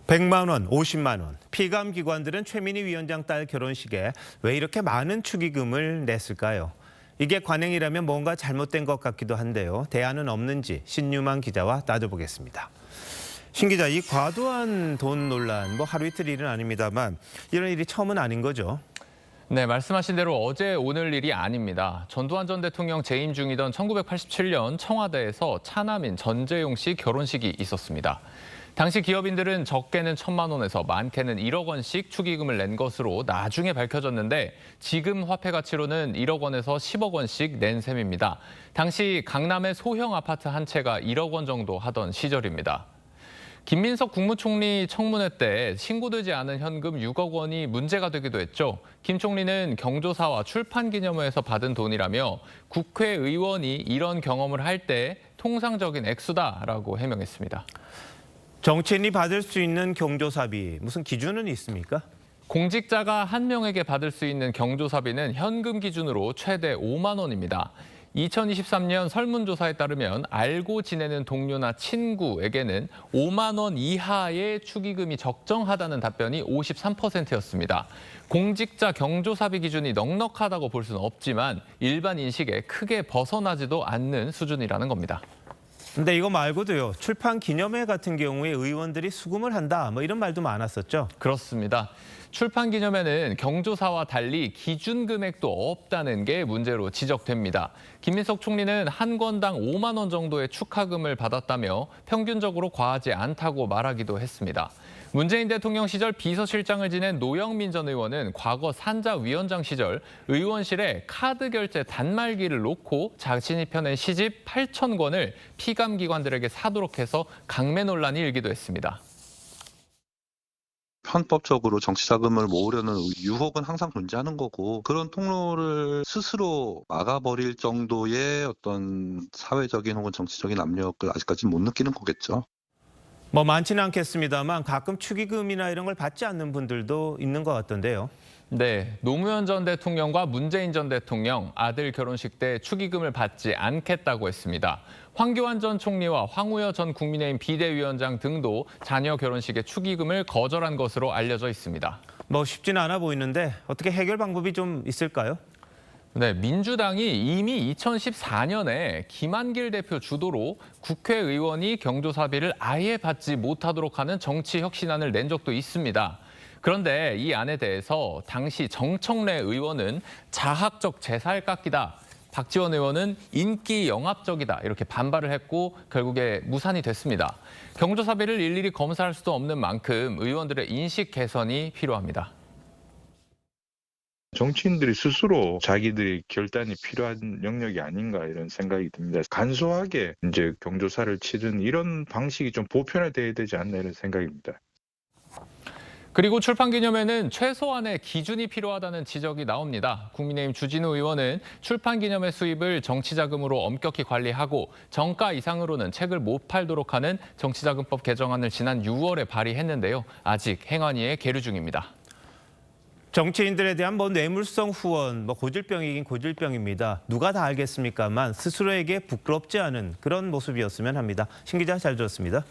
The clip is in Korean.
100만 원, 50만 원. 피감 기관들은 최민희 위원장 딸 결혼식에 왜 이렇게 많은 축의금을 냈을까요? 이게 관행이라면 뭔가 잘못된 것 같기도 한데요. 대안은 없는지 신유만 기자와 따져보겠습니다. 신 기자, 이 과도한 돈 논란, 하루 이틀 일은 아닙니다만 이런 일이 처음은 아닌 거죠? 네, 말씀하신 대로 어제 오늘 일이 아닙니다. 전두환 전 대통령 재임 중이던 1987년 청와대에서 차남인 전재용 씨 결혼식이 있었습니다. 당시 기업인들은 적게는 1,000만 원에서 많게는 1억 원씩 축의금을 낸 것으로 나중에 밝혀졌는데 지금 화폐 가치로는 1억 원에서 10억 원씩 낸 셈입니다. 당시 강남의 소형 아파트 한 채가 1억 원 정도 하던 시절입니다. 김민석 국무총리 청문회 때 신고되지 않은 현금 6억 원이 문제가 되기도 했죠. 김 총리는 경조사와 출판기념회에서 받은 돈이라며 국회의원이 이런 경험을 할 때 통상적인 액수다라고 해명했습니다. 정치인이 받을 수 있는 경조사비, 무슨 기준은 있습니까? 공직자가 한 명에게 받을 수 있는 경조사비는 현금 기준으로 최대 5만 원입니다. 2023년 설문조사에 따르면 알고 지내는 동료나 친구에게는 5만 원 이하의 축의금이 적정하다는 답변이 53%였습니다. 공직자 경조사비 기준이 넉넉하다고 볼 수는 없지만 일반 인식에 크게 벗어나지도 않는 수준이라는 겁니다. 근데 이거 말고도요, 출판 기념회 같은 경우에 의원들이 수금을 한다, 이런 말도 많았었죠? 그렇습니다. 출판 기념회는 경조사와 달리 기준 금액도 없다는 게 문제로 지적됩니다. 김민석 총리는 한 건당 5만 원 정도의 축하금을 받았다며 평균적으로 과하지 않다고 말하기도 했습니다. 문재인 대통령 시절 비서실장을 지낸 노영민 전 의원은 과거 산자위원장 시절 의원실에 카드 결제 단말기를 놓고 자신이 펴낸 시집 8천 권을 피감 기관들에게 사도록 해서 강매 논란이 일기도 했습니다. 편법적으로 정치 자금을 모으려는 유혹은 항상 존재하는 거고, 그런 통로를 스스로 막아버릴 정도의 어떤 사회적인 혹은 정치적인 압력을 아직까지 못 느끼는 거겠죠. 많지는 않겠습니다만 가끔 축의금이나 이런 걸 받지 않는 분들도 있는 것 같던데요. 네, 노무현 전 대통령과 문재인 전 대통령 아들 결혼식 때 축의금을 받지 않겠다고 했습니다. 황교안 전 총리와 황우여 전 국민의힘 비대위원장 등도 자녀 결혼식에 축의금을 거절한 것으로 알려져 있습니다. 쉽지는 않아 보이는데 어떻게 해결 방법이 좀 있을까요? 네, 민주당이 이미 2014년에 김한길 대표 주도로 국회의원이 경조사비를 아예 받지 못하도록 하는 정치혁신안을 낸 적도 있습니다. 그런데 이 안에 대해서 당시 정청래 의원은 자학적 제살 깎기다, 박지원 의원은 인기 영합적이다 이렇게 반발을 했고 결국에 무산이 됐습니다. 경조사비를 일일이 검사할 수도 없는 만큼 의원들의 인식 개선이 필요합니다. 정치인들이 스스로 자기들의 결단이 필요한 영역이 아닌가 이런 생각이 듭니다. 간소하게 이제 경조사를 치른 이런 방식이 좀 보편화돼야 되지 않나 이런 생각입니다. 그리고 출판기념회는 최소한의 기준이 필요하다는 지적이 나옵니다. 국민의힘 주진우 의원은 출판기념회 수입을 정치자금으로 엄격히 관리하고 정가 이상으로는 책을 못 팔도록 하는 정치자금법 개정안을 지난 6월에 발의했는데요. 아직 행안위에 계류 중입니다. 정치인들에 대한 뇌물성 후원, 고질병이긴 고질병입니다. 누가 다 알겠습니까만 스스로에게 부끄럽지 않은 그런 모습이었으면 합니다. 신 기자 잘 들었습니다.